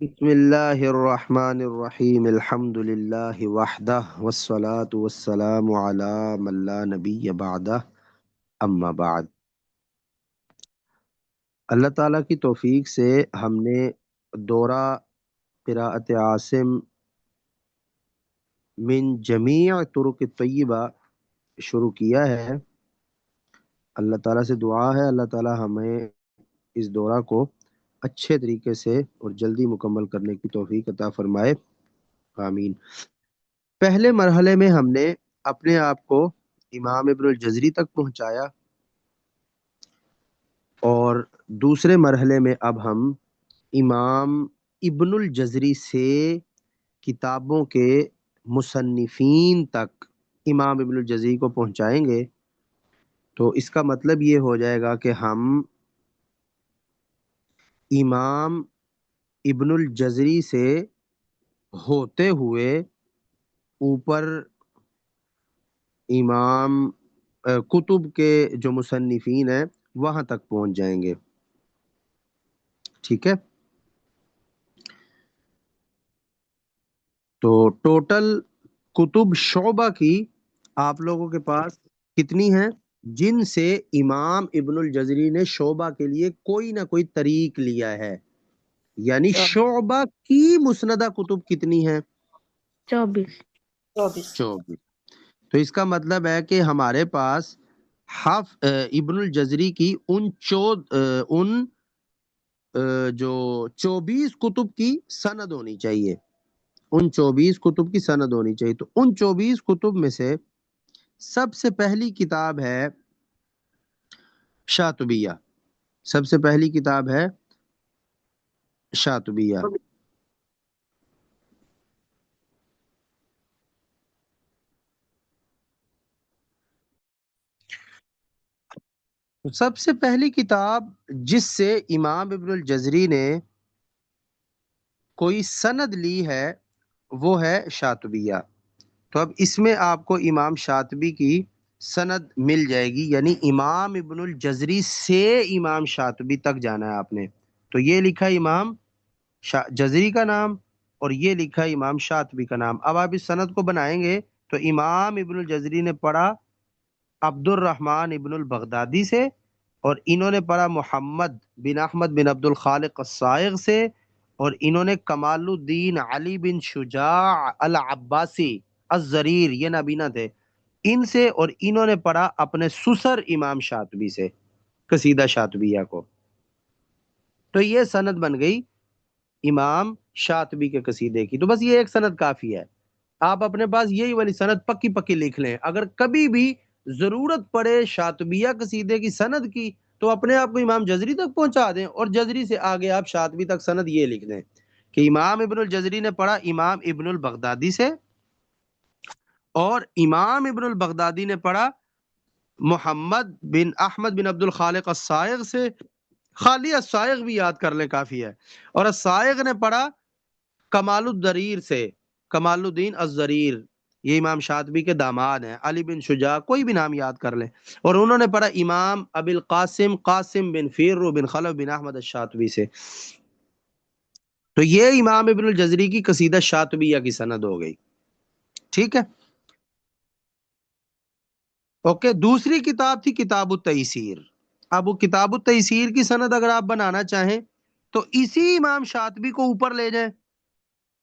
بسم اللہ الرحمن الرحیم الحمد للہ وحدہ والصلاة والسلام علی من لا نبی بعدہ اما بعد۔ اللہ تعالیٰ کی توفیق سے ہم نے دورہ قراءت عاصم من جمیع طرق الطیبہ شروع کیا ہے۔ اللہ تعالیٰ سے دعا ہے اللہ تعالیٰ ہمیں اس دورہ کو اچھے طریقے سے اور جلدی مکمل کرنے کی توفیق عطا فرمائے، آمین۔ پہلے مرحلے میں ہم نے اپنے آپ کو امام ابن الجزری تک پہنچایا، اور دوسرے مرحلے میں اب ہم امام ابن الجزری سے کتابوں کے مصنفین تک امام ابن الجزری کو پہنچائیں گے۔ تو اس کا مطلب یہ ہو جائے گا کہ ہم امام ابن الجزری سے ہوتے ہوئے اوپر امام کتب کے جو مصنفین ہیں وہاں تک پہنچ جائیں گے، ٹھیک ہے۔ تو ٹوٹل کتب شعبہ کی آپ لوگوں کے پاس کتنی ہیں جن سے امام ابن الجزری نے شعبہ کے لیے کوئی نہ کوئی طریق لیا ہے؟ یعنی شعبہ کی مسندہ کتب کتنی ہیں؟ 24 24۔ تو اس کا مطلب ہے کہ ہمارے پاس ابن الجزری کی ان جو 24 کتب کی سند ہونی چاہیے، ان 24 کتب کی سند ہونی چاہیے۔ تو ان 24 کتب میں سے سب سے پہلی کتاب ہے شاطبیہ، سب سے پہلی کتاب ہے شاطبیہ۔ سب سے پہلی کتاب جس سے امام ابن الجزری نے کوئی سند لی ہے وہ ہے شاطبیہ۔ تو اب اس میں آپ کو امام شاطبی کی سند مل جائے گی، یعنی امام ابن الجزری سے امام شاطبی تک جانا ہے آپ نے۔ تو یہ لکھا امام جزری کا نام اور یہ لکھا امام شاطبی کا نام۔ اب آپ اس سند کو بنائیں گے تو امام ابن الجزری نے پڑھا عبد الرحمن ابن البغدادی سے، اور انہوں نے پڑھا محمد بن احمد بن عبد الخالق الصائغ سے، اور انہوں نے کمال الدین علی بن شجاع العباسی الزریر، یہ نابینا تھے، ان سے، اور انہوں نے پڑھا اپنے سسر امام شاطبی سے قصیدہ شاطبیہ کو۔ تو یہ سند بن گئی امام شاطبی کے قصیدے کی۔ تو بس یہ ایک سند کافی ہے، آپ اپنے پاس یہی والی سند پکی پکی لکھ لیں۔ اگر کبھی بھی ضرورت پڑے شاطبیہ قصیدے کی سند کی تو اپنے آپ کو امام جزری تک پہنچا دیں، اور جزری سے آگے آپ شاطبی تک سند یہ لکھ دیں کہ امام ابن الجزری نے پڑھا امام ابن البغدادی سے، اور امام ابن البغدادی نے پڑھا محمد بن احمد بن عبد الخالق الصائغ سے۔ خالی الصائغ بھی یاد کر لیں کافی ہے۔ اور الصائغ نے پڑھا کمال الدریر سے، کمال الدین الزریر، یہ امام شاطبی کے داماد ہیں، علی بن شجاع، کوئی بھی نام یاد کر لیں۔ اور انہوں نے پڑھا امام ابی القاسم قاسم بن فیرو بن خلف بن احمد الشاطبی سے۔ تو یہ امام ابن الجزری کی قصیدہ شاطبیہ کی سند ہو گئی، ٹھیک ہے۔ اوکے، دوسری کتاب تھی کتاب التیسیر۔ اب وہ کتاب التیسیر کی سند اگر آپ بنانا چاہیں تو اسی امام شاطبی کو اوپر لے جائیں،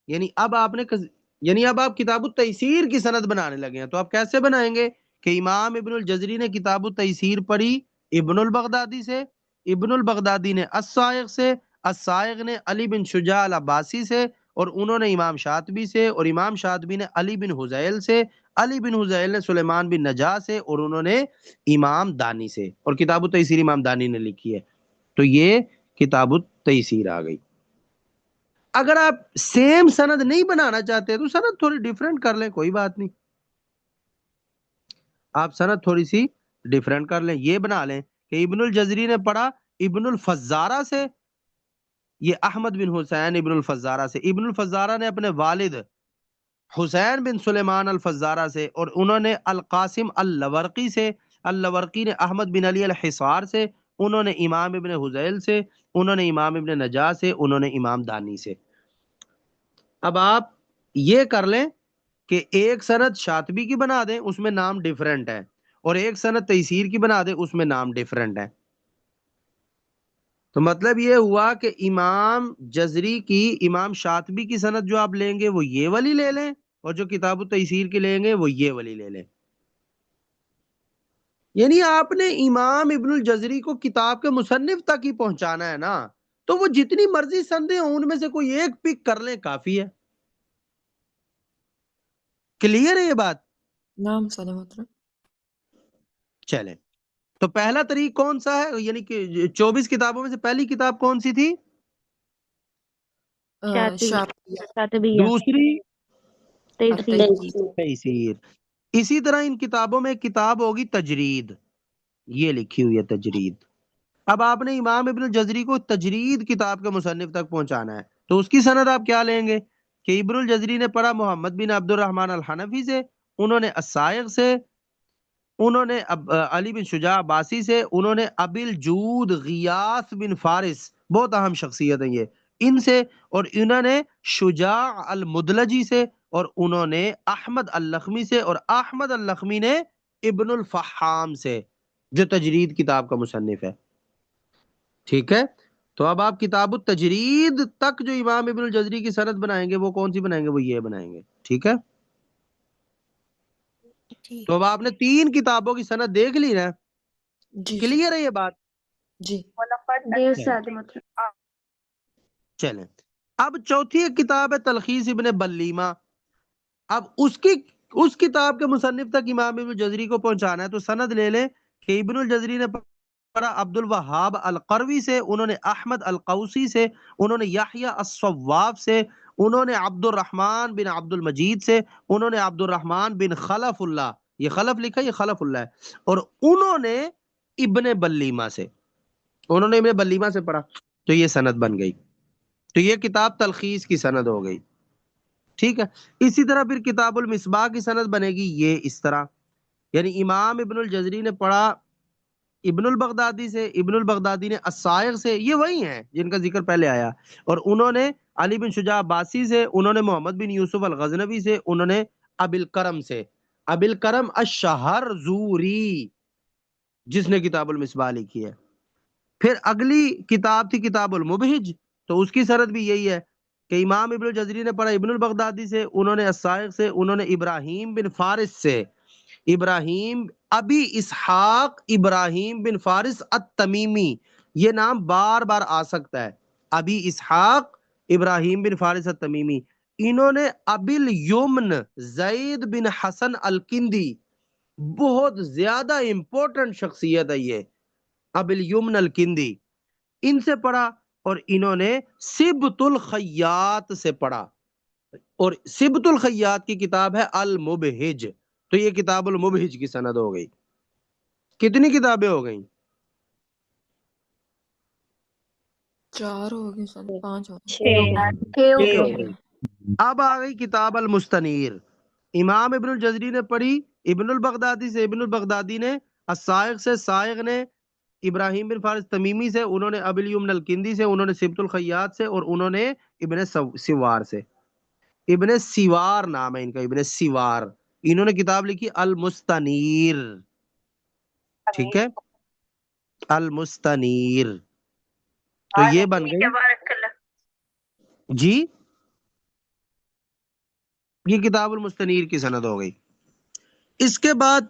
یعنی اب آپ کتاب التیسیر کی سند بنانے لگے ہیں۔ تو آپ کیسے بنائیں گے کہ امام ابن الجزری نے کتاب التیسیر پڑھی ابن البغدادی سے، ابن البغدادی نے الصائغ سے، الصائغ نے علی بن شجاع العباسی سے، اور انہوں نے امام شاطبی سے، اور امام شاطبی نے علی بن حزیل سے، علی بن حزیل نے سلیمان بن نجاح سے، اور انہوں نے امام دانی سے، اور کتاب التیسیر امام دانی نے لکھی ہے۔ تو یہ کتاب التیسیر آ گئی۔ اگر آپ سیم سند نہیں بنانا چاہتے تو سند تھوڑی ڈیفرنٹ کر لیں، کوئی بات نہیں، آپ سند تھوڑی سی ڈیفرنٹ کر لیں، یہ بنا لیں کہ ابن الجزری نے پڑھا ابن الفزارہ سے، یہ احمد بن حسین ابن الفزارہ سے، ابن الفزارہ نے اپنے والد حسین بن سلیمان الفزارہ سے، اور انہوں نے القاسم اللورقی سے، اللورقی نے احمد بن علی الحصار سے، انہوں نے امام ابن حزیل سے، انہوں نے امام ابن نجاح سے، انہوں نے امام دانی سے۔ اب آپ یہ کر لیں کہ ایک سند شاطبی کی بنا دیں، اس میں نام ڈیفرنٹ ہے، اور ایک سند تیسیر کی بنا دیں، اس میں نام ڈیفرنٹ ہے. تو مطلب یہ ہوا کہ امام جزری کی، امام شاطبی کی سند جو آپ لیں گے وہ یہ والی لے لیں، اور جو کتاب التیسیر کی لیں گے وہ یہ والی لے لیں. یعنی آپ نے امام ابن الجزری کو کتاب کے مصنف تک ہی پہنچانا ہے نا، تو وہ جتنی مرضی سندیں ہوں ان میں سے کوئی ایک پک کر لیں کافی ہے. کلیئر ہے یہ بات؟ نام سلامت. چلیں، تو پہلا طریق کون سا ہے؟ یعنی کہ 24 کتابوں میں سے پہلی کتاب کون سی تھی؟ شاطبیہ. دوسری تیسیر. تیسیر. اسی طرح ان کتابوں میں ایک کتاب ہوگی تجرید، یہ لکھی ہوئی ہے تجرید. اب آپ نے امام ابن الجزری کو تجرید کتاب کے مصنف تک پہنچانا ہے، تو اس کی سند آپ کیا لیں گے کہ ابن الجزری نے پڑھا محمد بن عبد الرحمن الحنفی سے، انہوں نے السائغ سے، انہوں نے علی بن شجاع عباسی سے، انہوں نے ابی الجود غیاث بن فارس، بہت اہم شخصیت ہیں یہ، ان سے، اور انہوں نے شجاع المدلجی سے، اور انہوں نے احمد اللخمی سے، اور احمد اللخمی نے ابن الفحام سے، جو تجرید کتاب کا مصنف ہے. ٹھیک ہے، تو اب آپ کتاب التجرید تک جو امام ابن الجزری کی سند بنائیں گے وہ کون سی بنائیں گے؟ وہ یہ بنائیں گے. ٹھیک ہے، تو اب آپ نے 3 کتابوں کی سند دیکھ لی نا، جی کلیئر ہے یہ بات؟ جی. چلیں، اب چوتھی ایک کتاب ہے تلخیص ابن بلیمہ. اب اس کتاب کے مصنف تک امام ابن الجزری کو پہنچانا ہے، تو سند لے لیں کہ ابن الجزری نے پڑھا عبد الوہاب القروی سے، انہوں نے احمد القوسی سے، انہوں نے یحییٰ الصواف سے، انہوں نے عبد الرحمن بن عبد المجید سے، انہوں نے عبد الرحمن بن خلف اللہ، یہ خلف لکھا، یہ خلف اللہ ہے، اور انہوں نے ابن بلیمہ سے، انہوں نے ابن بلیمہ سے پڑھا. تو یہ سند بن گئی، تو یہ کتاب تلخیص کی سند ہو گئی. ٹھیک ہے، اسی طرح پھر کتاب المصباح کی سند بنے گی یہ اس طرح، یعنی امام ابن الجزری نے پڑھا ابن البغدادی سے، ابن البغدادی نے السائغ سے، یہ وہی ہیں جن کا ذکر پہلے آیا، اور انہوں نے علی بن شجاع عباسی سے، انہوں نے محمد بن یوسف الغزنوی سے، انہوں نے ابی الکرم سے، ابی الکرم الشہرزوری، جس نے کتاب المصباح لکھی ہے. پھر اگلی کتاب تھی کتاب المبہج، تو اس کی سند بھی یہی ہے کہ امام ابن الجزری نے پڑھا ابن البغدادی سے، انہوں نے السائغ سے، انہوں نے ابراہیم بن فارس سے، ابراہیم ابی اسحاق ابراہیم بن فارس التمیمی، یہ نام بار بار آ سکتا ہے، ابی اسحاق ابراہیم بن فارس التمیمی. انہوں نے ابی الیمن زید بن حسن الکندی، بہت زیادہ امپورٹنٹ شخصیت ہے یہ ابی الیمن الکندی، ان سے پڑھا، اور انہوں نے سبت الخیات سے پڑھا، اور سبت الخیات کی کتاب ہے المبہج. تو یہ کتاب المبہج کی سند ہو گئی. کتنی کتابیں ہو گئیں؟ 4 ہو گئے سر، 5 ہو گئے. 6 ہو گئی. اب آ گئی کتاب المستنیر. امام ابن الجزری نے پڑھی ابن البغدادی سے، ابن البغدادی نے السائغ سے، سائغ نے ابراہیم بن فارس تمیمی سے، انہوں نے ابی الیمن الکندی سے، انہوں نے سبت الخیات سے، اور انہوں نے ابن سوار سے. ابن سیوار نام ہے ان کا، ابن سیوار، انہوں نے کتاب لکھی المستنیر. ٹھیک ہے، المستنیر. تو یہ بن گئی جی، یہ کتاب المستنیر کی سند ہو گئی. اس کے بعد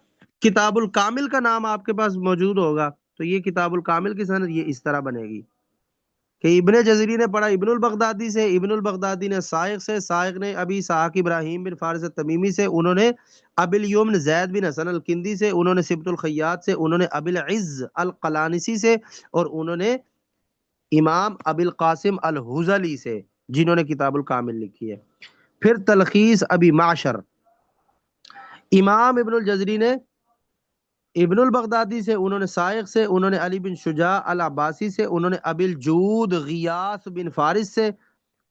کتاب الکامل کا نام آپ کے پاس موجود ہوگا، تو یہ کتاب الکامل کی سند یہ اس طرح بنے گی کہ ابن جزری نے پڑھا ابن البغدادی سے، ابن البغدادی نے سائغ سے، سائغ نے ابی اسحاق ابراہیم بن فارس التمیمی سے، انہوں نے ابی الیمن زید بن حسن الکندی سے، انہوں نے سبت الخیات سے، انہوں نے ابی العز القلانسی سے، اور انہوں نے امام ابی القاسم الحزلی سے، جنہوں نے کتاب الکامل لکھی ہے. پھر تلخیص ابی معشر، امام ابن الجزری نے ابن البغدادی سے، انہوں نے سائغ سے، انہوں نے علی بن شجاع العباسی سے، انہوں نے ابی الجود غیاث بن فارس سے،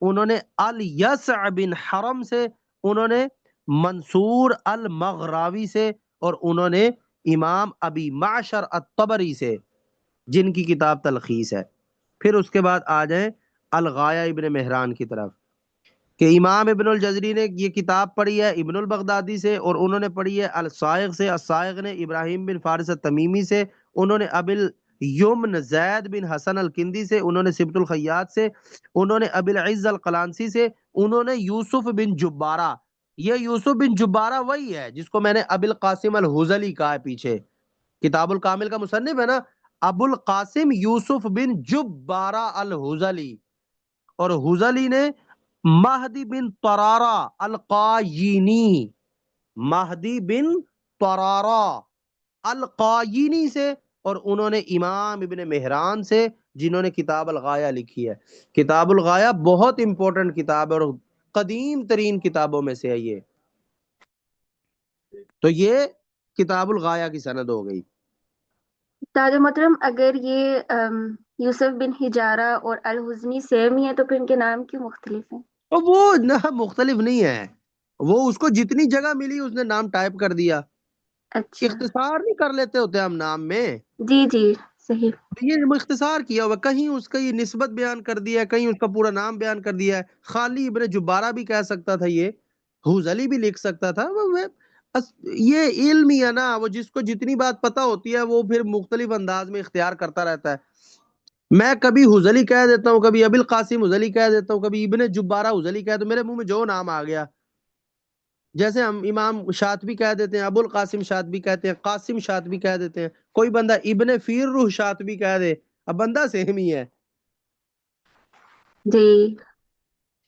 انہوں نے الیسع بن حرم سے، انہوں نے منصور المغراوی سے، اور انہوں نے امام ابی معشر الطبری سے، جن کی کتاب تلخیص ہے. پھر اس کے بعد آ جائیں الغایہ ابن مہران کی طرف. کہ امام ابن الجزری نے یہ کتاب پڑھی ہے ابن البغدادی سے، اور انہوں نے پڑھی ہے الصائغ سے، الصائغ نے ابراہیم بن فارس التمیمی سے، انہوں نے ابل یمن زید بن حسن الکندی سے، انہوں نے سبت الخیات سے، انہوں نے ابل عز القلانسی سے، انہوں نے یوسف بن جبارہ، یہ یوسف بن جبارہ وہی ہے جس کو میں نے ابو القاسم الحزلی کہا ہے پیچھے، کتاب الکامل کا مصنف ہے نا، ابو القاسم یوسف بن جبارہ الحزلی، اور حزلی نے مہدی بن طرارہ القاینی، مہدی بن طرارہ القاینی سے، اور انہوں نے امام ابن مہران سے، جنہوں نے کتاب الغایہ لکھی ہے۔ کتاب الغایہ بہت امپورٹنٹ کتاب ہے اور قدیم ترین کتابوں میں سے ہے یہ۔ تو یہ کتاب الغایہ کی سند ہو گئی۔ تاج محترم، اگر یہ یوسف بن حجارہ اور الحزنی سیم ہی ہے تو پھر ان کے نام کیوں مختلف ہیں؟ اور وہ نہ مختلف نہیں ہے، وہ اس کو جتنی جگہ ملی اس نے نام ٹائپ کر دیا، اچھا، اختصار نہیں کر لیتے ہوتے ہم نام میں، جی جی صحیح۔ یہ اختصار کیا ہوا، کہیں اس کا یہ نسبت بیان کر دیا ہے، کہیں اس کا پورا نام بیان کر دیا ہے۔ خالی ابن جبارہ بھی کہہ سکتا تھا، یہ حوزلی بھی لکھ سکتا تھا، یہ علم ہی ہے نا، وہ جس کو جتنی بات پتا ہوتی ہے وہ پھر مختلف انداز میں اختیار کرتا رہتا ہے۔ میں کبھی حوزلی کہہ دیتا ہوں، کبھی ابو القاسم حوزلی کہہ دیتا ہوں، کبھی ابن جبارہ حوزلی کہہ دیتا ہوں، میرے منہ میں جو نام آ گیا، جیسے ہم امام شاطبی کہہ دیتے ہیں، ابو القاسم شاطبی کہتے ہیں، قاسم شاطبی کہہ دیتے ہیں، کوئی بندہ ابن فیر روح شاطبی کہہ دے، اب بندہ سیم ہی ہے، جی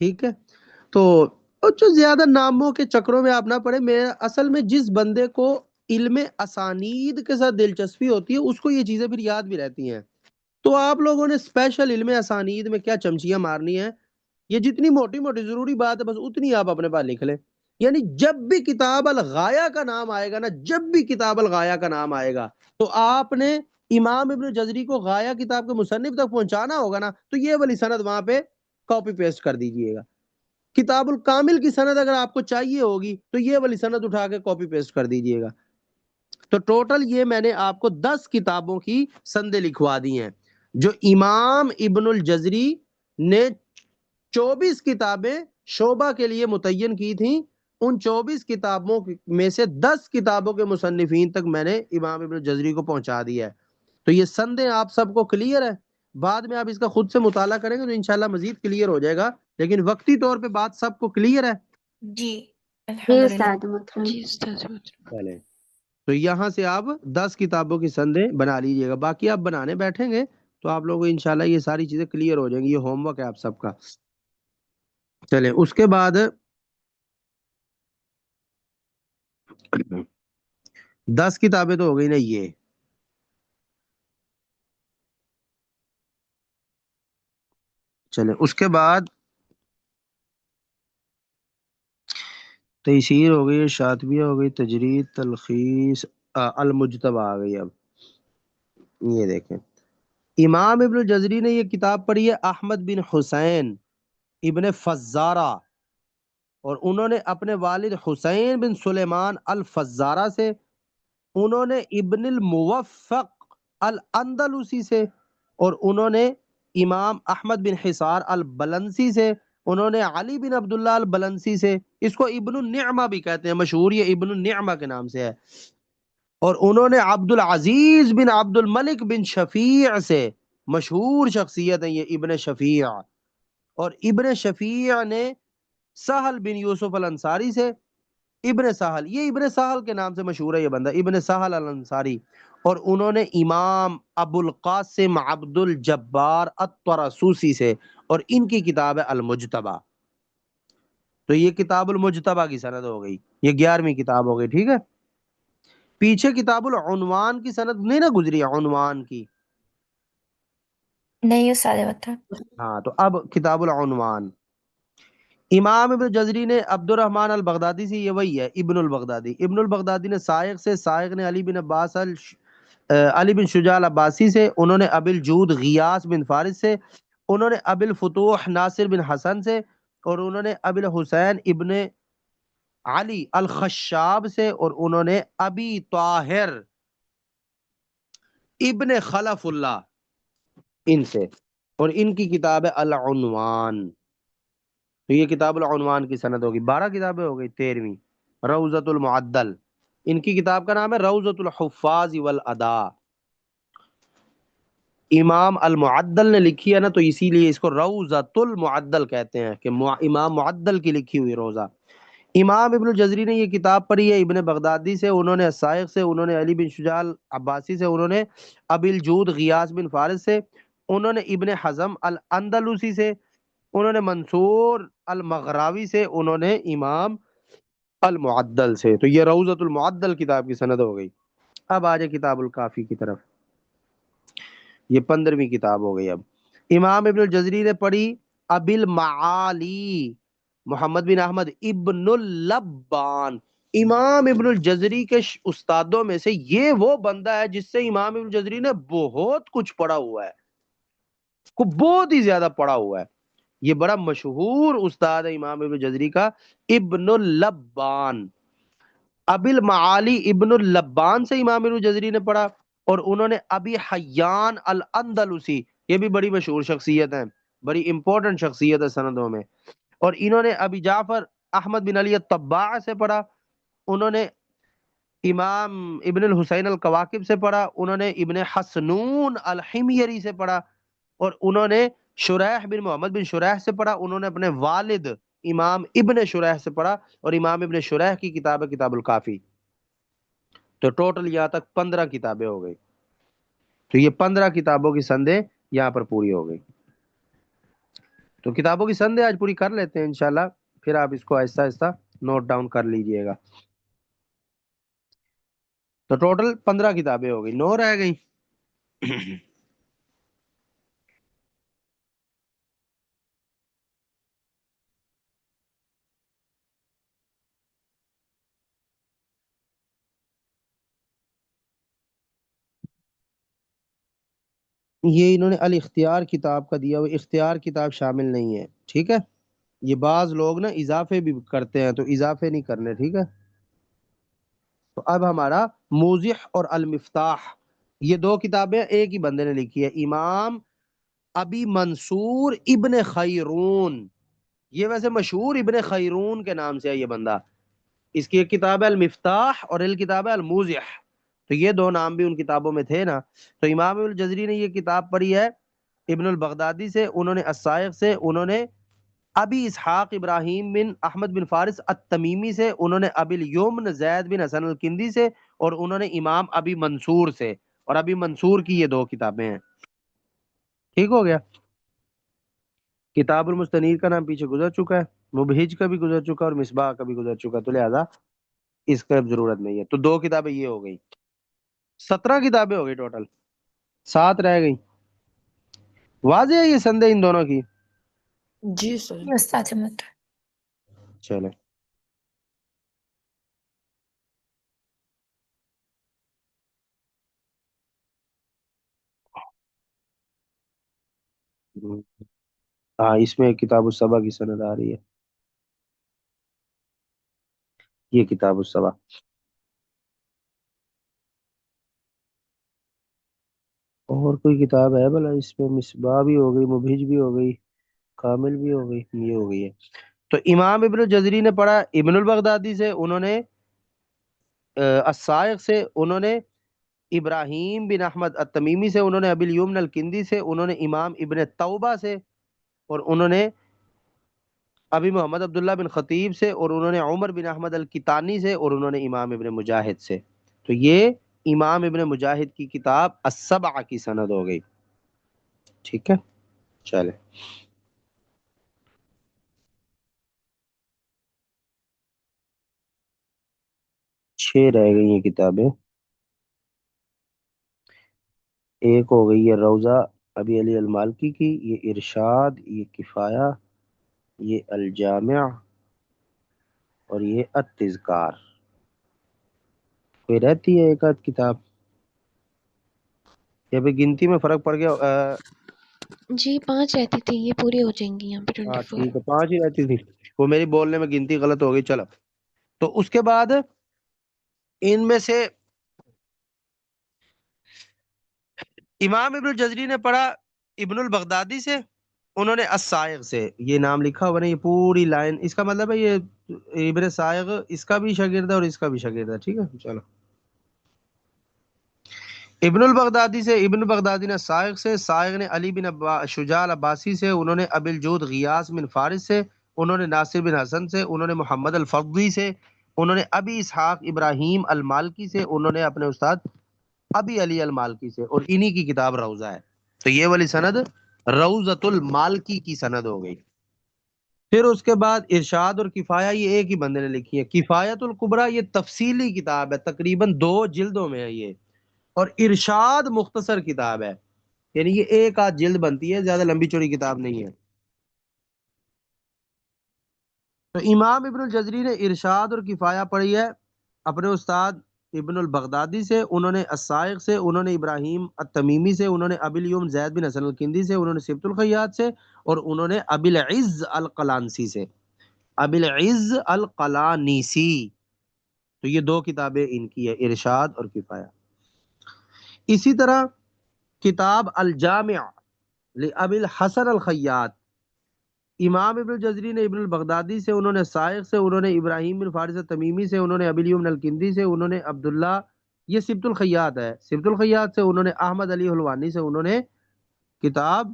ٹھیک ہے۔ تو جو زیادہ ناموں کے چکروں میں آپ نہ پڑے، میں اصل میں جس بندے کو علم اسانید کے ساتھ دلچسپی ہوتی ہے اس کو یہ چیزیں پھر یاد بھی رہتی ہیں۔ تو آپ لوگوں نے اسپیشل علم اسانید میں کیا چمچیاں مارنی ہیں، یہ جتنی موٹی موٹی ضروری بات ہے بس اتنی آپ اپنے پاس لکھ لیں، یعنی جب بھی کتاب الغایہ کا نام آئے گا نا، جب بھی کتاب الغایہ کا نام آئے گا تو آپ نے امام ابن جزری کو غایہ کتاب کے مصنف تک پہنچانا ہوگا نا، تو یہ والی سند وہاں پہ کاپی پیسٹ کر دیجئے گا۔ کتاب الکامل کی سند اگر آپ کو چاہیے ہوگی تو یہ والی سند اٹھا کے کاپی پیسٹ کر دیجئے گا۔ تو ٹوٹل یہ میں نے آپ کو 10 کتابوں کی سندیں لکھوا دی ہیں، جو امام ابن الجزری نے 24 کتابیں شعبہ کے لیے متعین کی تھیں، ان 24 کتابوں میں سے 10 کتابوں کے مصنفین تک میں نے امام ابن الجزری کو پہنچا دیا ہے۔ تو یہ سندیں آپ سب کو کلیئر ہے، بعد میں آپ اس کا خود سے مطالعہ کریں گے تو انشاءاللہ مزید کلیئر ہو جائے گا، لیکن وقتی طور پہ بات سب کو کلیئر ہے۔ جی جی الحمدللہ۔ استاد محترم۔ جی استاد محترم۔ چلیں، تو یہاں سے آپ 10 کتابوں کی سندیں بنا لیجئے گا، باقی آپ بنانے بیٹھیں گے تو آپ لوگوں کو انشاءاللہ یہ ساری چیزیں کلیئر ہو جائیں گی، یہ ہوم ورک ہے آپ سب کا۔ چلیں، اس کے بعد 10 کتابیں تو ہو گئی نا یہ، چلیں اس کے بعد تیسیر ہو گئی، شاطبیہ ہو گئی، تجرید، تلخیص، المجتبہ آ گئی۔ اب یہ دیکھیں، امام ابن الجزری نے یہ کتاب پڑھی ہے احمد بن حسین ابن فزارہ، اور انہوں نے اپنے والد حسین بن سلیمان الفزارہ سے، انہوں نے ابن الموفق الاندلسی سے، اور انہوں نے امام احمد بن حصار البلنسی سے، انہوں نے علی بن عبداللہ البلنسی سے، اس کو ابن النعمہ بھی کہتے ہیں، مشہور یہ ابن النعمہ کے نام سے ہے، اور انہوں نے عبد العزیز بن عبد الملک بن شفیع سے، مشہور شخصیت ہے یہ ابن شفیع، اور ابن شفیع نے سہل بن یوسف الانصاری سے، ابن سہل، یہ ابن سہل کے نام سے مشہور ہے یہ بندہ، ابن سہل الانصاری، اور انہوں نے امام ابو القاسم عبد الجبار الطرسوسی سے، اور ان کی کتاب ہے المجتبہ۔ تو یہ کتاب المجتبہ کی سند ہو گئی، یہ 11ویں کتاب ہو گئی، ٹھیک ہے۔ پیچھے کتاب العنوان کی سند نہیں نہ گزری، عنوان کی، نہیں استاد محترم۔ ہاں، تو اب کتاب العنوان، امام ابن جزری نے عبد الرحمن البغدادی سے، یہ وہی ہے ابن البغدادی، ابن البغدادی نے سائق سے، سائق نے علی بن عباس علی بن شجاع العباسی سے، انہوں نے ابی الجود غیاث بن فارس سے، انہوں نے ابی الفتوح ناصر بن حسن سے، اور انہوں نے ابی الحسین ابن علی الخشاب سے، اور انہوں نے ابی طاہر ابن خلف اللہ ان سے، اور ان کی کتاب ہے العنوان۔ تو یہ کتاب العنوان کی سند ہوگی. 12 کتابیں ہو گئی. 13ویں روضۃ المعدل، ان کی کتاب کا نام ہے روضۃ الحفاظ والادا. امام المعدل نے لکھی ہے نا، تو اسی لیے اس کو روضۃ المعدل کہتے ہیں کہ امام معدل کی لکھی ہوئی روضہ. امام ابن الجزری نے یہ کتاب پڑھی ہے ابن بغدادی سے، انہوں نے السائق سے، انہوں نے علی بن شجاع عباسی سے، انہوں نے ابی الجود غیاث بن فارس سے، انہوں نے ابن حزم الاندلسی سے، انہوں نے منصور المغراوی سے، انہوں نے امام المعدل سے. تو یہ روضۃ المعدل کتاب کی سند ہو گئی. اب آ جائے کتاب الکافی کی طرف. یہ 15ویں کتاب ہو گئی. اب امام ابن الجزری نے پڑھی ابی المعالی محمد بن احمد ابن اللبان. امام ابن الجزری کے استادوں میں سے یہ وہ بندہ ہے جس سے امام ابن الجزری نے بہت کچھ پڑھا ہوا ہے، کو بہت ہی زیادہ پڑھا ہوا ہے. یہ بڑا مشہور استاد ہے امام ابن الجزری کا، ابن اللبان. ابی المعالی ابن اللبان سے امام ابن الجزری نے پڑھا، اور انہوں نے ابی حیان الاندلسی، یہ بھی بڑی مشہور شخصیت ہے، بڑی امپورٹنٹ شخصیت ہے سندوں میں. اور انہوں نے ابی جعفر احمد بن علی الطباع سے پڑھا، انہوں نے امام ابن الحسین الکواکب سے پڑھا، انہوں نے ابن حسنون الحمیری سے پڑھا، اور انہوں نے شریح بن محمد بن شریح سے پڑھا. انہوں نے اپنے والد امام ابن شریح سے پڑھا، اور امام ابن شریح کی کتاب ہے کتاب الکافی. تو ٹوٹل یہاں تک 15 کتابیں ہو گئی. تو یہ 15 کتابوں کی سندیں یہاں پر پوری ہو گئی. تو کتابوں کی سندیں آج پوری کر لیتے ہیں انشاءاللہ، پھر آپ اس کو آہستہ آہستہ نوٹ ڈاؤن کر لیجئے گا. تو ٹوٹل 15 کتابیں ہو گئی، 9 رہ گئی. یہ انہوں نے الاختیار کتاب کا دیا، وہ اختیار کتاب شامل نہیں ہے. ٹھیک ہے، یہ بعض لوگ نا اضافے بھی کرتے ہیں، تو اضافے نہیں کرنے. ٹھیک ہے. تو اب ہمارا موضح اور المفتاح، یہ 2 کتابیں ایک ہی بندے نے لکھی ہے، امام ابی منصور ابن خیرون. یہ ویسے مشہور ابن خیرون کے نام سے ہے یہ بندہ. اس کی ایک کتاب ہے المفتاح اور ایک کتاب ہے الموضح. تو یہ 2 نام بھی ان کتابوں میں تھے نا. تو امام الجزری نے یہ کتاب پڑھی ہے ابن البغدادی سے، انہوں نے السائق سے، انہوں نے ابی اسحاق ابراہیم بن احمد بن فارس التمیمی سے، انہوں نے ابی الیمن زید بن حسن الکندی سے، اور انہوں نے امام ابی منصور سے. اور ابی منصور کی یہ 2 کتابیں ہیں. ٹھیک ہو گیا. کتاب المستنیر کا نام پیچھے گزر چکا ہے، مبہج کا بھی گزر چکا اور مصباح کا بھی گزر چکا، تو لہذا اس کا اب ضرورت نہیں ہے. تو 2 کتابیں یہ ہو گئی، 17 کتابیں ہو گئی ٹوٹل، 7 رہ گئی. واضح ہے یہ سندے ان دونوں کی؟ جی سر. استاد محترم. چلے. ہاں، اس میں کتاب الصبا کی سند آ رہی ہے. یہ کتاب الصبا. اور کوئی کتاب ہے بھلا اس میں؟ مصباح بھی ہو گئی، مبہج بھی ہو گئی، کامل بھی ہو گئی، یہ ہو گئی ہے. تو امام ابن الجزری نے پڑھا ابن البغدادی سے، انہوں نے السائق سے، انہوں نے ابراہیم بن احمد التمیمی سے، انہوں نے ابی الیمن الکندی سے، انہوں نے امام ابن توبہ سے، اور انہوں نے ابی محمد عبداللہ بن خطیب سے، اور انہوں نے عمر بن احمد الکتانی سے، اور انہوں نے امام ابن مجاہد سے. تو یہ امام ابن مجاہد کی کتاب السبع کی سند ہو گئی. ٹھیک ہے، چلے. چھ رہ گئی ہیں کتابیں. ایک ہو گئی ہے روضہ ابی علی المالکی کی، یہ ارشاد، یہ کفایہ، یہ الجامع، اور یہ التذکار. کوئی رہتی ہے ایک آدھ کتاب؟ یہ بھی گنتی میں فرق پڑ گیا. جی 5 رہتی تھی، یہ پوری ہو جائیں گی یہاں پہ 24. ٹھیک ہے، 5 ہی رہتی تھی، وہ میری بولنے میں گنتی غلط ہو گئی. چلو، تو اس کے بعد ان میں سے امام ابن الجزری نے پڑھا ابن البغدادی سے، انہوں نے السائغ سے، یہ نام لکھا ہوا نا، یہ پوری لائن، اس کا مطلب ہے یہ ابن سائغ اس کا بھی شاگرد ہے اور اس کا بھی شاگرد ہے، ٹھیک ہے چلو۔ ابن البغدادی سے، ابن بغدادی نے سائغ سے، سائغ نے علی بن شجاع العباسی سے، انہوں نے ابی الجود غیاث بن فارس سے، انہوں نے ناصر بن حسن سے، انہوں نے محمد الفضلی سے، انہوں نے ابی اسحاق ابراہیم المالکی سے، انہوں نے اپنے استاد ابی علی المالکی سے، اور انہی کی کتاب روضہ ہے۔ تو یہ والی سند روضۃ المالکی کی سند ہو گئی۔ پھر اس کے بعد ارشاد اور کفایہ، یہ ایک ہی بندے نے لکھی ہے۔ کفایت الکبریٰ یہ تفصیلی کتاب ہے، تقریباً 2 جلدوں میں ہے یہ، اور ارشاد مختصر کتاب ہے، یعنی یہ ایک آدھ جلد بنتی ہے، زیادہ لمبی چوڑی کتاب نہیں ہے۔ تو امام ابن الجزری نے ارشاد اور کفایہ پڑھی ہے اپنے استاد ابن البغدادی سے، انہوں نے السائغ سے، انہوں نے ابراہیم التمیمی سے، انہوں نے ابی الیوم زید بن حسن الکندی سے، انہوں نے سبت الخیاط سے، اور انہوں نے ابی العز القلانسی سے، ابی العز القلانیسی۔ تو یہ 2 کتابیں ان کی ہے، ارشاد اور کفایہ۔ اسی طرح کتاب الجامع لابی الحسن الخیاط، امام ابن الجزری نے ابن البغدادی سے، انہوں نے سائغ سے، انہوں نے ابراہیم بن فارس تمیمی سے، انہوں نے ابی الیوم الکندی سے، انہوں نے عبداللہ، یہ سبت الخیاط ہے، سبت الخیاط سے، انہوں نے احمد علی حلوانی سے، انہوں نے کتاب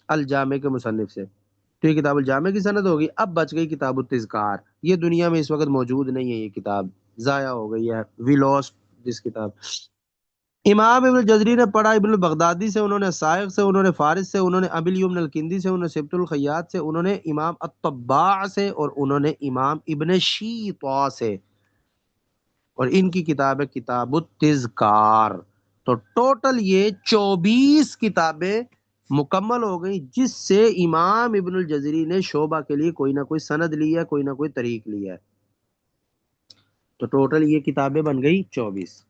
الجامع کے مصنف سے۔ تو یہ کتاب الجامع کی سند ہوگی۔ اب بچ گئی کتاب التذکار، یہ دنیا میں اس وقت موجود نہیں ہے، یہ کتاب ضائع ہو گئی ہے، وی لاسٹ دس کتاب۔ امام ابن الجزری نے پڑھا ابن البغدادی سے، انہوں نے سائغ سے، انہوں نے فارس سے، انہوں نے ابی الیوم الکندی سے، انہوں نے سبت الخیاط سے، انہوں نے امام الطباع سے، اور انہوں نے امام ابن شیطہ سے، اور ان کی کتاب ہے کتاب التذکار۔ تو ٹوٹل یہ 24 کتابیں مکمل ہو گئی، جس سے امام ابن الجزری نے شعبہ کے لیے کوئی نہ کوئی سند لی ہے، کوئی نہ کوئی طریق لیا ہے۔ تو ٹوٹل یہ کتابیں بن گئی 24۔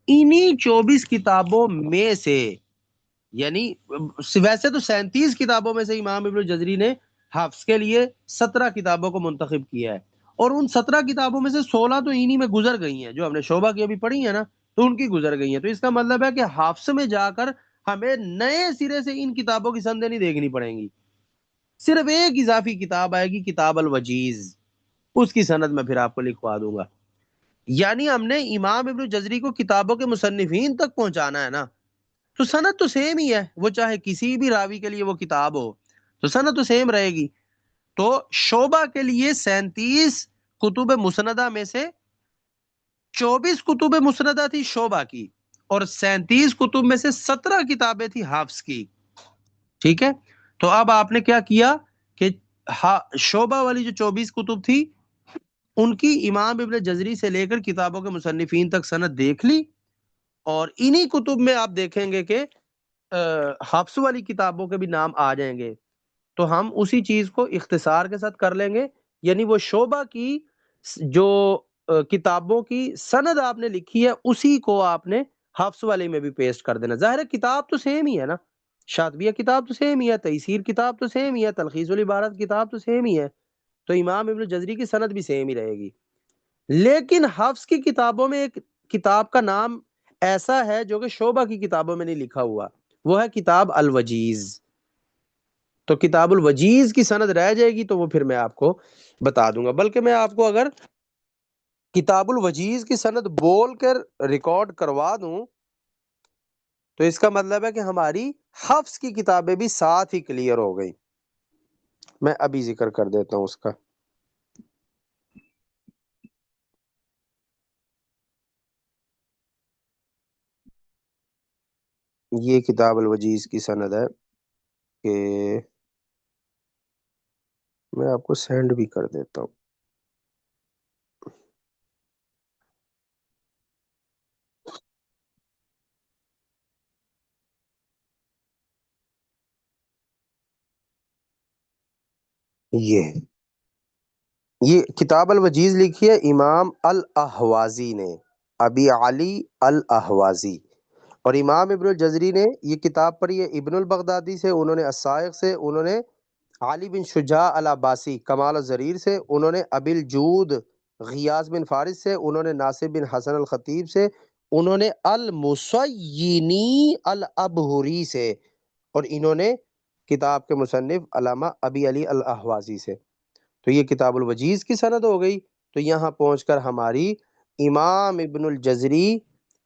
انہی 24 کتابوں میں سے، یعنی ویسے تو 37 کتابوں میں سے امام ابن الجزری نے حفظ کے لیے 17 کتابوں کو منتخب کیا ہے، اور ان 17 کتابوں میں سے 16 تو انہی میں گزر گئی ہیں، جو ہم نے شعبہ کی ابھی پڑھی ہیں نا، تو ان کی گزر گئی ہیں۔ تو اس کا مطلب ہے کہ حفظ میں جا کر ہمیں نئے سرے سے ان کتابوں کی سندیں نہیں دیکھنی پڑیں گی، صرف ایک اضافی کتاب آئے گی، کتاب الوجیز، اس کی سند میں پھر آپ کو لکھوا دوں گا۔ یعنی ہم نے امام ابن جزری کو کتابوں کے مصنفین تک پہنچانا ہے نا، تو سند تو سیم ہی ہے، وہ چاہے کسی بھی راوی کے لیے وہ کتاب ہو تو سند تو سیم رہے گی۔ تو شعبہ کے لیے 37 کتب مسندہ میں سے 24 کتب مسندہ تھی شعبہ کی، اور 37 کتب میں سے 17 کتابیں تھی حفظ کی، ٹھیک ہے۔ تو اب آپ نے کیا کیا کہ شعبہ والی جو 24 کتب تھی ان کی امام ابن جزری سے لے کر کتابوں کے مصنفین تک سند دیکھ لی، اور انہی کتب میں آپ دیکھیں گے کہ حفظ والی کتابوں کے بھی نام آ جائیں گے، تو ہم اسی چیز کو اختصار کے ساتھ کر لیں گے، یعنی وہ شعبہ کی جو کتابوں کی سند آپ نے لکھی ہے اسی کو آپ نے حفظ والے میں بھی پیسٹ کر دینا۔ ظاہر ہے کتاب تو سیم ہی ہے نا، شاطبیہ کتاب تو سیم ہی ہے، تیسیر کتاب تو سیم ہی ہے، تلخیص العبارات کتاب تو سیم ہی ہے، تو امام ابن جزری کی سند بھی سیم ہی رہے گی۔ لیکن حفظ کی کتابوں میں ایک کتاب کا نام ایسا ہے جو کہ شعبہ کی کتابوں میں نہیں لکھا ہوا، وہ ہے کتاب الوجیز۔ تو کتاب الوجیز کی سند رہ جائے گی تو وہ پھر میں آپ کو بتا دوں گا، بلکہ میں آپ کو اگر کتاب الوجیز کی سند بول کر ریکارڈ کروا دوں تو اس کا مطلب ہے کہ ہماری حفظ کی کتابیں بھی ساتھ ہی کلیئر ہو گئی۔ میں ابھی ذکر کر دیتا ہوں اس کا۔ یہ کتاب الوجیز کی سند ہے کہ میں آپ کو سینڈ بھی کر دیتا ہوں۔ یہ کتاب الوجیز لکھی ہے امام الاحوازی نے، ابی علی الاحوازی، اور امام ابن الجزری نے یہ کتاب پڑھی ہے ابن البغدادی سے، انہوں نے السائغ سے، انہوں نے علی بن شجاع العباسی کمال الزریر سے، انہوں نے ابی الجود غیاث بن فارس سے، انہوں نے ناصر بن حسن الخطیب سے، انہوں نے المصینی الابہری سے، اور انہوں نے کتاب کے مصنف علامہ ابی علی الاحوازی سے۔ تو یہ کتاب الوجیز کی سند ہو گئی۔ تو یہاں پہنچ کر ہماری امام ابن الجزری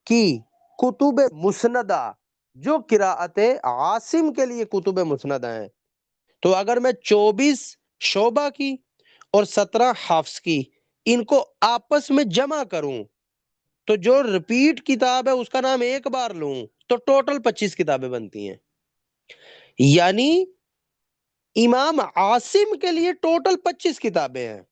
کی کتب مسندہ جو قراءت عاصم کے لیے کتب مسندہ ہیں، تو اگر میں 24 شعبہ کی اور 17 حفص کی ان کو آپس میں جمع کروں تو جو ریپیٹ کتاب ہے اس کا نام ایک بار لوں تو ٹوٹل 25 کتابیں بنتی ہیں۔ یعنی امام عاصم کے لیے ٹوٹل 25 کتابیں ہیں،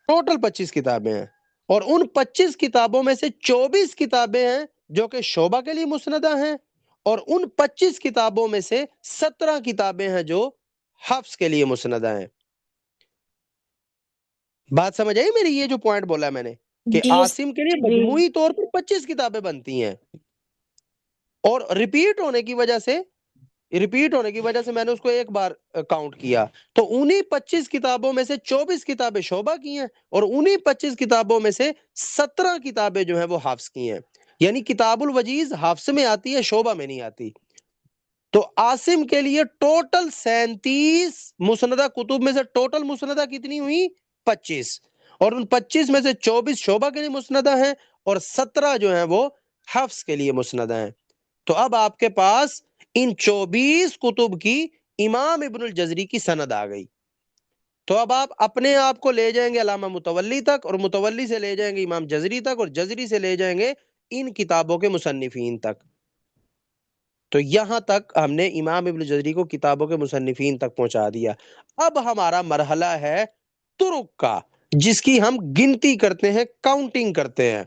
ٹوٹل 25 کتابیں ہیں، اور ان 25 کتابوں میں سے 24 کتابیں ہیں جو کہ شعبہ کے لیے مسندہ ہیں، اور ان 25 کتابوں میں سے 17 کتابیں ہیں جو حفظ کے لیے مسندہ ہیں۔ بات سمجھ آئی میری؟ یہ جو پوائنٹ بولا میں نے کہ جی عاصم کے لیے جی مجموعی طور پر 25 کتابیں بنتی ہیں، اور ریپیٹ ہونے کی وجہ سے میں نے اس کو ایک بار کاؤنٹ کیا، تو انہی 25 کتابوں میں سے 24 کتابیں شعبہ کی ہیں، اور انہی 25 کتابوں میں سے 17 کتابیں جو ہیں وہ حفظ کی ہیں۔ یعنی کتاب الوجیز حفظ میں آتی ہے، شعبہ میں نہیں آتی۔ تو عاصم کے لیے ٹوٹل 37 مسندہ کتب میں سے ٹوٹل مسندہ کتنی ہوئی؟ 25، اور ان 25 میں سے 24 شعبہ کے لیے مسندہ ہیں، اور 17 جو ہیں وہ حفظ کے لیے مسندہ ہیں۔ تو اب آپ کے پاس ان 24 کتب کی امام ابن الجزری کی سند آ گئی۔ تو اب آپ اپنے آپ کو لے جائیں گے علامہ متولی تک، اور متولی سے لے جائیں گے امام جزری تک، اور جزری سے لے جائیں گے ان کتابوں کے مصنفین تک۔ تو یہاں تک ہم نے امام ابن جزری کو کتابوں کے مصنفین تک پہنچا دیا۔ اب ہمارا مرحلہ ہے طرق کا، جس کی ہم گنتی کرتے ہیں، کاؤنٹنگ کرتے ہیں۔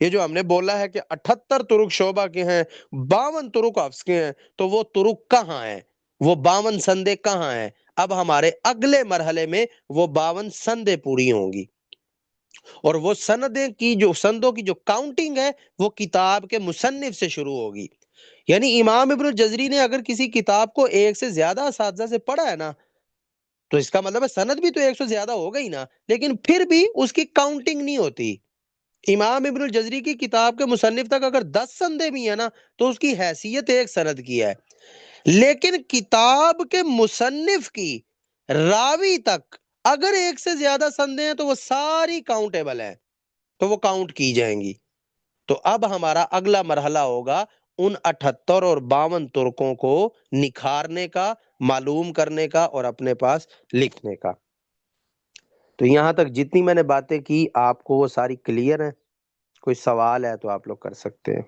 یہ جو ہم نے بولا ہے کہ 78 طرق شعبہ کے ہیں، 52 طرق حفص کے ہیں، تو وہ طرق کہاں ہیں؟ وہ 52 سندیں کہاں ہیں؟ اب ہمارے اگلے مرحلے میں وہ 52 سندیں پوری ہوں گی، اور وہ سندوں کی جو کاؤنٹنگ ہے وہ کتاب کے مصنف سے شروع ہوگی۔ یعنی امام ابن الجزری نے اگر کسی کتاب کو ایک سے زیادہ اساتذہ سے پڑھا ہے نا، تو اس کا مطلب ہے سند بھی تو ایک سے زیادہ ہو گئی نا، لیکن پھر بھی اس کی کاؤنٹنگ نہیں ہوتی۔ امام ابن الجزری کی کتاب کے مصنف تک اگر 10 سندیں بھی ہیں نا تو اس کی حیثیت ایک سند کی ہے، لیکن کتاب کے مصنف کی راوی تک اگر ایک سے زیادہ سندیں ہیں تو وہ ساری کاؤنٹیبل ہیں، تو وہ کاؤنٹ کی جائیں گی۔ تو اب ہمارا اگلا مرحلہ ہوگا ان 78 اور 52 ترکوں کو نکھارنے کا، معلوم کرنے کا، اور اپنے پاس لکھنے کا۔ تو یہاں تک جتنی میں نے باتیں کی آپ کو وہ ساری کلیئر ہیں؟ کوئی سوال ہے تو آپ لوگ کر سکتے ہیں۔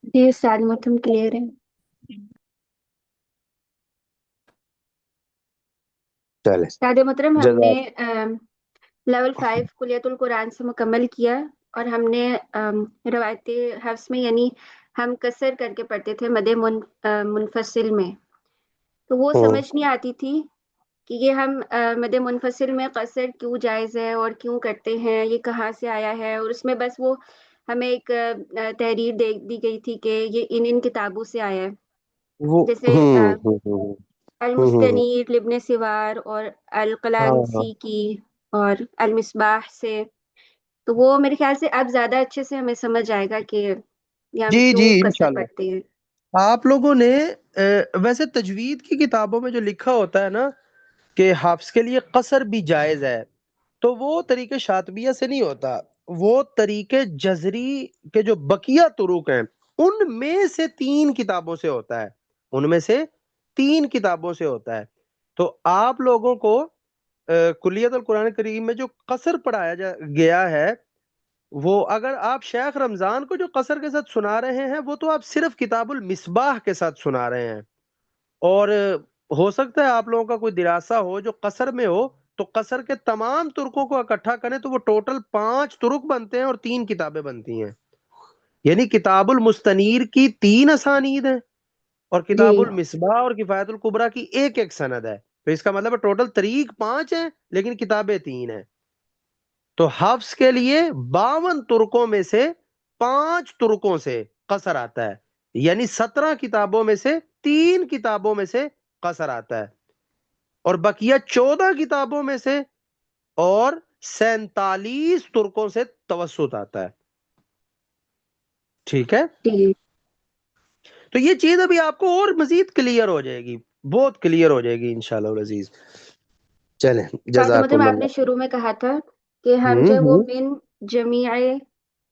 جی استاد محترم کلیئر ہے۔ چلے، استاد محترم ہم نے جزاک لیول 5 کلیت القرآن سے مکمل کیا، اور ہم نے روایتی حفظ میں یعنی ہم قصر کر کے پڑھتے تھے مد منفصل میں، تو وہ سمجھ نہیں آتی تھی کہ یہ ہم مد منفصل میں قصر کیوں جائز ہے اور کیوں کرتے ہیں، یہ کہاں سے آیا ہے، اور اس میں بس وہ ہمیں ایک تحریر دے دی گئی تھی کہ یہ ان کتابوں سے آیا ہے، وہ جیسے ہوں المستنیر لابن سوار اور ہاں القلانسی کی اور المصباح سے، تو وہ میرے خیال سے اب زیادہ اچھے سے ہمیں سمجھ آئے گا کہ یہ ہم جی کیوں جی قصر انشاءاللہ۔ پڑھتے ہیں۔ آپ لوگوں نے ویسے تجوید کی کتابوں میں جو لکھا ہوتا ہے نا کہ حفظ کے لیے قصر بھی جائز ہے، تو وہ طریقے شاطبیہ سے نہیں ہوتا، وہ طریقے جزری کے جو بقیہ طرق ہیں ان میں سے 3 کتابوں سے ہوتا ہے، ان میں سے 3 کتابوں سے ہوتا ہے۔ تو آپ لوگوں کو کلیت القرآن کریم میں جو قصر پڑھایا گیا ہے، وہ اگر آپ شیخ رمضان کو جو قصر کے ساتھ سنا رہے ہیں وہ تو آپ صرف کتاب المصباح کے ساتھ سنا رہے ہیں، اور ہو سکتا ہے آپ لوگوں کا کوئی دراسہ ہو جو قصر میں ہو، تو قصر کے تمام ترکوں کو اکٹھا کریں تو وہ ٹوٹل 5 ترک بنتے ہیں اور 3 کتابیں بنتی ہیں۔ یعنی کتاب المستنیر کی 3 اسانید ہیں، اور جی کتاب المصباح اور کفایت الکبریٰ کی ایک سند ہے، تو اس کا مطلب ہے ٹوٹل طریق 5 ہیں لیکن کتابیں 3 ہیں۔ تو حفظ کے لیے 52 ترکوں میں سے 5 ترکوں سے قصر آتا ہے، یعنی 17 کتابوں میں سے 3 کتابوں میں سے قصر آتا ہے، اور بقیہ 14 کتابوں میں سے اور 47 ترکوں سے توسط آتا ہے۔ ٹھیک ہے؟ جی تو یہ چیز ابھی آپ کو اور مزید کلیئر ہو جائے گی، بہت کلیئر ہو جائے گی انشاءاللہ العزیز. چلیں ساتھ مطلب جزاکم آپ نے اللہ. شروع میں کہا تھا کہ ہم جو ہے وہ ہوں من جمیع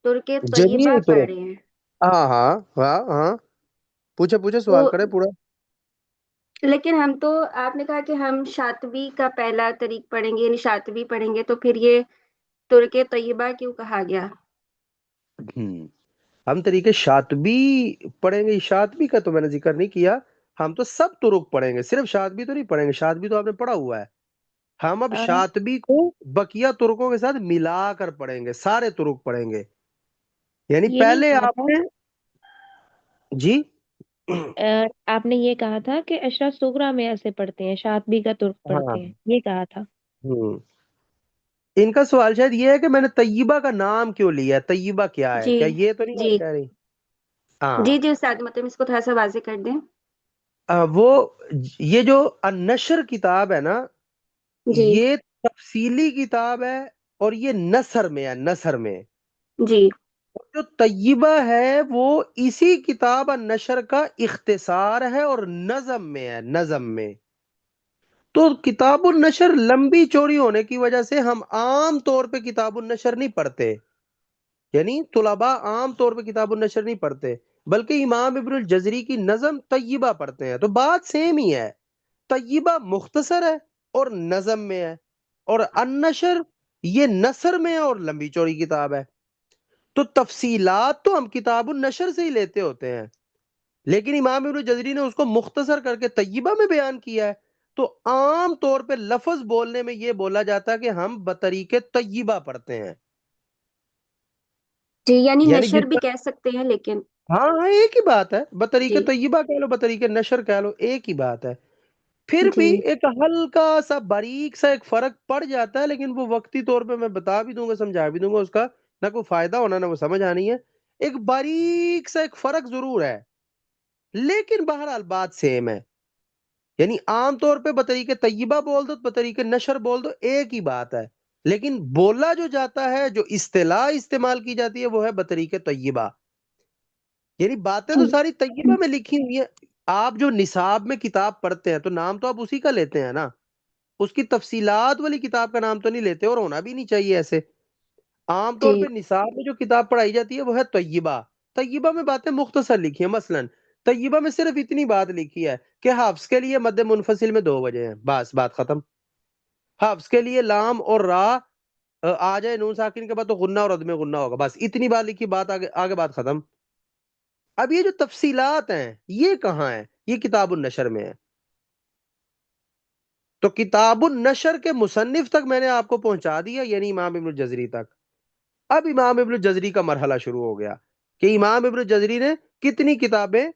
ترک طیبہ جمیع پڑھ طرق، رہے ہیں. ہاں ہاں ہاں ہاں، پوچھے تو سوال کرے پورا. لیکن ہم تو آپ نے کہا کہ ہم شاطبی کا پہلا طریق پڑھیں گے، یعنی شاطبی پڑھیں گے، تو پھر یہ ترک طیبہ کیوں کہا گیا؟ ہوں ہم طریقے شاطبی پڑھیں گے. شاطبی کا تو میں نے ذکر نہیں کیا، ہم تو سب طرق پڑھیں گے، صرف شاطبی تو نہیں پڑھیں گے. شاطبی تو آپ نے پڑھا ہوا ہے. ہم اب شاطبی کو بقیہ ترکوں کے ساتھ ملا کر پڑھیں گے، سارے ترک پڑھیں گے. یعنی یہ نہیں پہلے کہا آپ تھا، نے جی آپ نے یہ کہا تھا کہ اشرا صغرا میں ایسے پڑھتے ہیں، شاطبی کا ترک ہاں پڑھتے ہیں، یہ کہا تھا. ہوں ان کا سوال شاید یہ ہے کہ میں نے طیبہ کا نام کیوں لیا ہے، طیبہ کیا ہے، جی کیا یہ تو نہیں جی بات کہہ رہی؟ ہاں جی استاد مطلب اس کو تھوڑا سا واضح کر دیں. وہ یہ جو النشر کتاب ہے نا، جی یہ تفصیلی کتاب ہے، اور یہ نثر میں ہے، نثر میں. جی جو طیبہ ہے وہ اسی کتاب النشر کا اختصار ہے اور نظم میں ہے، نظم میں. تو کتاب النشر لمبی چوڑی ہونے کی وجہ سے ہم عام طور پہ کتاب النشر نہیں پڑھتے، یعنی طلباء عام طور پہ کتاب النشر نہیں پڑھتے، بلکہ امام ابن الجزری کی نظم طیبہ پڑھتے ہیں. تو بات سیم ہی ہے، طیبہ مختصر ہے اور نظم میں ہے، اور النشر یہ نثر میں ہے اور لمبی چوڑی کتاب ہے. تو تفصیلات تو ہم کتاب النشر سے ہی لیتے ہوتے ہیں، لیکن امام ابن جزری نے اس کو مختصر کر کے طیبہ میں بیان کیا ہے. تو عام طور پہ لفظ بولنے میں یہ بولا جاتا ہے کہ ہم بطریق طیبہ پڑھتے ہیں. جی یعنی یعنی نشر جس بھی طرح، کہہ سکتے ہیں لیکن. ہاں ہاں ایک ہی بات ہے، بطریق جی طیبہ کہہ لو، بطریق نشر کہہ لو، ایک ہی بات ہے. پھر بھی جی ایک ہلکا سا باریک سا ایک فرق پڑ جاتا ہے، لیکن وہ وقتی طور پہ میں بتا بھی دوں گا، سمجھا بھی دوں گا، اس کا نہ کوئی فائدہ ہونا نہ وہ سمجھ آنی ہے. ایک باریک سا ایک فرق ضرور ہے، لیکن بہرحال بات سیم ہے. یعنی عام طور پہ بطریق طیبہ بول دو، بطریق نشر بول دو، ایک ہی بات ہے. لیکن بولا جو جاتا ہے، جو اصطلاح استعمال کی جاتی ہے، وہ ہے بطریق طیبہ. یعنی باتیں تو ساری طیبہ میں لکھی ہوئی ہیں. آپ جو نصاب میں کتاب پڑھتے ہیں تو نام تو آپ اسی کا لیتے ہیں نا، اس کی تفصیلات والی کتاب کا نام تو نہیں لیتے، اور ہونا بھی نہیں چاہیے ایسے. عام طور جی پہ نصاب میں جو کتاب پڑھائی جاتی ہے وہ ہے طیبہ. طیبہ میں باتیں مختصر لکھی ہیں. مثلا طیبہ میں صرف اتنی بات لکھی ہے کہ حفظ کے لیے مد منفصل میں 2 وجہ ہیں، بس بات ختم. حفظ کے لیے لام اور را آ جائے نون ساکن کے بعد تو غنہ اور عدم غنہ ہوگا، بس اتنی بات لکھی، بات آگے آگے بات ختم. اب یہ جو تفصیلات ہیں یہ کہاں ہیں؟ یہ کتاب النشر میں ہے. تو کتاب النشر کے مصنف تک میں نے آپ کو پہنچا دیا، یعنی امام ابن الجزری تک. اب امام ابن الجزری کا مرحلہ شروع ہو گیا کہ امام ابن الجزری نے کتنی کتابیں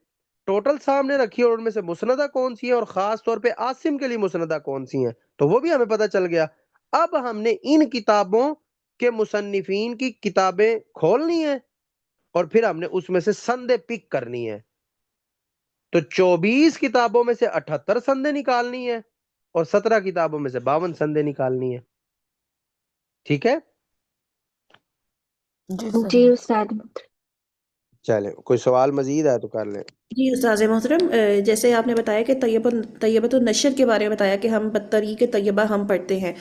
ٹوٹل سامنے رکھی، اور ان میں سے مسندہ کون سی ہیں، اور خاص طور پہ عاصم کے لیے مسندہ کون سی ہیں، تو وہ بھی ہمیں پتہ چل گیا. اب ہم نے ان کتابوں کے مصنفین کی کتابیں کھولنی ہیں، اور پھر ہم نے اس میں سے سندیں پک کرنی ہے. تو 24 کتابوں میں سے 78 سندیں نکالنی ہے، اور 17 کتابوں میں سے 52 سندیں نکالنی ہے. ٹھیک ہے؟ جی جی صحیح. استاد. چلیں کوئی سوال مزید ہے تو کر لیں. جی استاذ محترم، جیسے آپ نے بتایا کہ طیبۃ النشر کے بارے میں بتایا کہ ہم بطریق طیبہ ہم پڑھتے ہیں،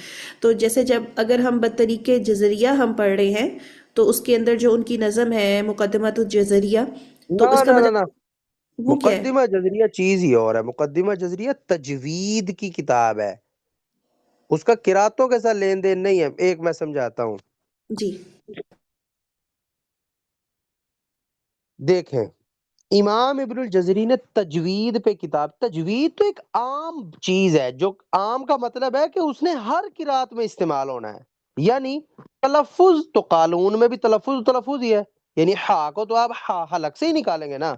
تو جیسے جب اگر ہم بطریق جزریہ ہم پڑھ رہے ہیں تو اس کے اندر جو ان کی نظم ہے مقدمۃ الجزریہ، تو نہ اس کا نہ نہ مطلب نہ وہ کیا ہے؟ مقدمہ جزریہ چیز ہی اور ہے. مقدمہ جزریہ تجوید کی کتاب ہے، اس کا قراتوں کے ساتھ لین دین نہیں ہے. ایک میں سمجھاتا ہوں. جی دیکھیں، امام ابن الجزری نے تجوید پہ کتاب، تجوید تو ایک عام چیز ہے، جو عام کا مطلب ہے کہ اس نے ہر قرات میں استعمال ہونا ہے. یعنی تلفظ تو قانون میں بھی تلفظ ہی ہے. یعنی ہا کو تو آپ حلق سے ہی نکالیں گے نا،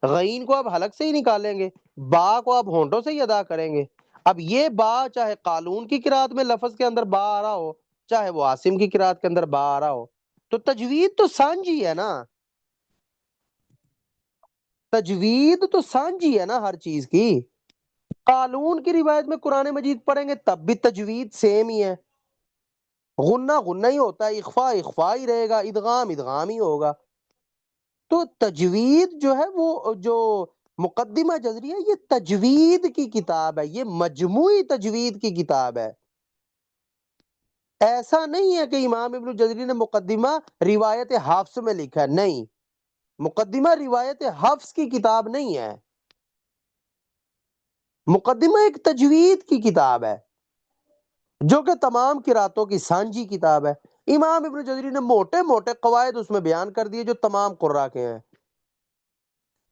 غین کو آپ حلق سے ہی نکالیں گے، با کو آپ ہونٹوں سے ہی ادا کریں گے. اب یہ با چاہے قالون کی قرات میں لفظ کے اندر با آ رہا ہو، چاہے وہ عاصم کی قرات کے اندر با آ رہا ہو، تو تجوید تو سانجھی ہے نا. تجوید تو سانجھی ہے نا ہر چیز کی. قالون کی روایت میں قرآن مجید پڑھیں گے تب بھی تجوید سیم ہی ہے. غنہ غنہ ہی ہوتا ہے، اخفا اخفا ہی رہے گا، ادغام ادغام ہی ہوگا. تو تجوید جو ہے وہ جو مقدمہ جزریہ یہ تجوید کی کتاب ہے، یہ مجموعی تجوید کی کتاب ہے۔ ایسا نہیں ہے کہ امام ابن الجزری نے مقدمہ روایت حفص میں لکھا ہے، نہیں، مقدمہ روایت حفص کی کتاب نہیں ہے، مقدمہ ایک تجوید کی کتاب ہے جو کہ تمام قراتوں کی سانجھی کتاب ہے۔ امام ابن جزری نے موٹے موٹے قواعد اس میں بیان کر دیے جو تمام قراء کے ہیں۔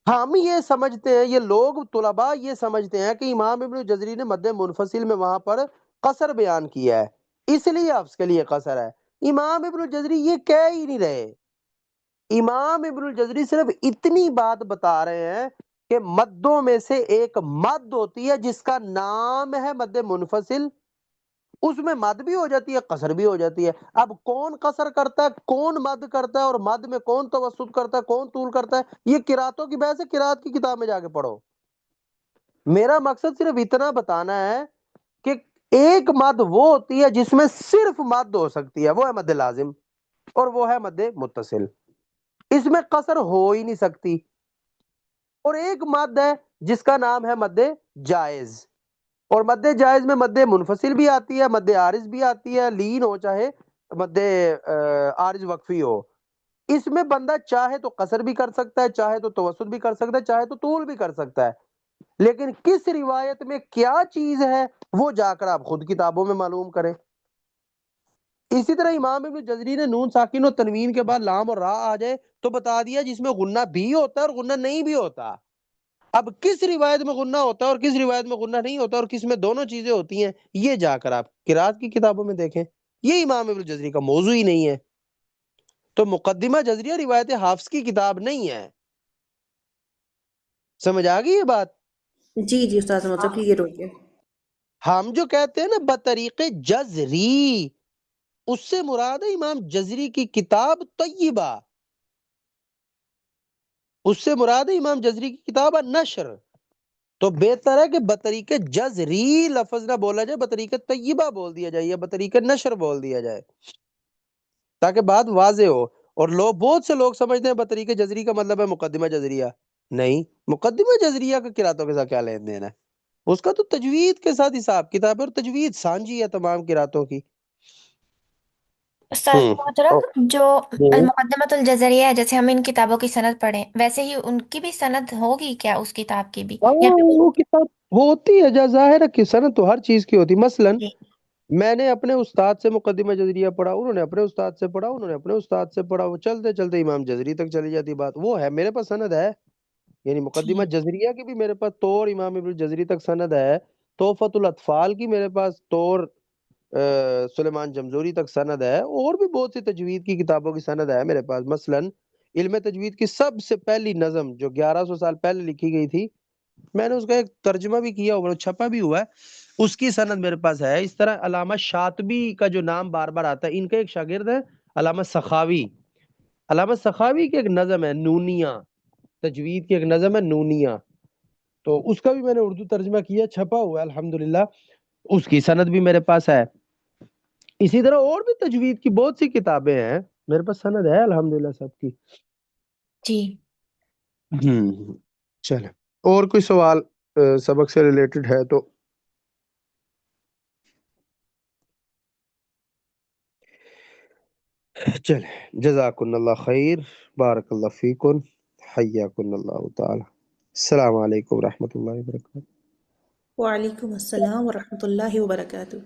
ہم یہ سمجھتے ہیں، یہ لوگ طلباء یہ سمجھتے ہیں کہ امام ابن جزری نے مد منفصل میں وہاں پر قصر بیان کیا ہے، اس لیے حفص کے لیے قصر ہے۔ امام ابن جزری یہ کہہ ہی نہیں رہے، امام ابن الجزری صرف اتنی بات بتا رہے ہیں کہ مدوں میں سے ایک مد ہوتی ہے جس کا نام ہے مد منفصل، اس میں مد بھی ہو جاتی ہے، قصر بھی ہو جاتی ہے۔ اب کون قصر کرتا ہے، کون مد کرتا ہے، اور مد میں کون توسط کرتا ہے، کون طول کرتا ہے، یہ قراتوں کی بحث ہے، قرات کی کتاب میں جا کے پڑھو۔ میرا مقصد صرف اتنا بتانا ہے کہ ایک مد وہ ہوتی ہے جس میں صرف مد ہو سکتی ہے، وہ ہے مد لازم، اور وہ ہے مد متصل، اس میں قصر ہو ہی نہیں سکتی۔ اور ایک مد ہے جس کا نام ہے مد جائز، اور مد جائز میں مد منفصل بھی آتی ہے، مد عارض بھی آتی ہے، لین ہو چاہے مد عارض وقفی ہو۔ اس میں بندہ چاہے تو قصر بھی کر سکتا ہے، چاہے تو توسط بھی کر سکتا ہے، چاہے تو طول بھی کر سکتا ہے، لیکن کس روایت میں کیا چیز ہے وہ جا کر آپ خود کتابوں میں معلوم کریں۔ اسی طرح امام ابن جزری نے نون ساکن و تنوین کے بعد لام اور را آ جائے تو بتا دیا جس میں غنہ بھی ہوتا ہے اور غنہ نہیں بھی ہوتا۔ اب کس روایت میں غنہ ہوتا ہے اور کس روایت میں غنہ نہیں ہوتا اور کس میں دونوں چیزیں ہوتی ہیں، یہ جا کر آپ قرات کی کتابوں میں دیکھیں، یہ امام ابن جزری کا موضوع ہی نہیں ہے۔ تو مقدمہ جزریہ روایت حافظ کی کتاب نہیں ہے، سمجھ آ گئی یہ بات؟ جی جی استاد مطلب کلیئر ہو گیا۔ ہم جو کہتے ہیں نا بطریق جزری، اس سے مراد ہے امام جزری کی کتاب طیبہ، اس سے مراد ہے امام جزری کی کتاب نشر۔ تو بہتر ہے کہ بطریق جزری لفظ نہ بولا جائے، بطریق طیبہ بول دیا جائے یا بطریق نشر بول دیا جائے تاکہ بات واضح ہو۔ اور بہت سے لوگ سمجھتے ہیں بطریق جزری کا مطلب ہے مقدمہ جزریہ، نہیں، مقدمہ جزریہ کا قراتوں کے ساتھ کیا لین دین ہے، اس کا تو تجوید کے ساتھ حساب کتاب ہے، اور تجوید سانجھی ہے تمام قراتوں کی۔ استاد محترم، جو ہوں المقدمۃ الجزریہ ہے، جیسے ہم ان کتابوں کی سند پڑھیں، ویسے ہی ان کی بھی سند ہوگی کیا اس کتاب کی بھی، یا پھر وہ کتاب ہوتی ہے، ظاہر ہے کہ سند تو ہر چیز کی ہوتی۔ مثلا جی میں نے اپنے استاد سے مقدمہ جزریہ پڑھا، انہوں نے اپنے استاد سے پڑھا، انہوں نے اپنے استاد سے پڑھا، وہ چلتے چلتے امام جزری تک چلی جاتی بات، وہ ہے میرے پاس سند ہے، یعنی مقدمہ ٹھیک جزریہ کی بھی میرے پاس طور امام ابن جزری تک سند ہے، تحفۃ الاطفال کی میرے پاس طور سلیمان جمزوری تک سند ہے، اور بھی بہت سی تجوید کی کتابوں کی سند ہے میرے پاس۔ مثلا علم تجوید کی سب سے پہلی نظم جو 1100 سال پہلے لکھی گئی تھی، میں نے اس کا ایک ترجمہ بھی کیا ہوا، چھپا بھی ہوا ہے، اس کی سند میرے پاس ہے۔ اس طرح علامہ شاطبی کا جو نام بار بار آتا ہے، ان کے ایک شاگرد ہے علامہ سخاوی، علامہ سخاوی کی ایک نظم ہے نونیہ، تجوید کی ایک نظم ہے نونیہ، تو اس کا بھی میں نے اردو ترجمہ کیا، چھپا ہوا ہے الحمدللہ، اس کی سند بھی میرے پاس ہے۔ اسی طرح اور بھی تجوید کی بہت سی کتابیں ہیں، میرے پاس سند ہے الحمدللہ سب کی۔ جی چلیں، اور کوئی سوال سبق سے ریلیٹڈ ہے تو چلیں، جزاکن اللہ خیر، بارک اللہ فیکن، حیاکن اللہ تعالی، السلام علیکم ورحمۃ اللہ وبرکاتہ۔ وعلیکم السلام ورحمۃ اللہ وبرکاتہ۔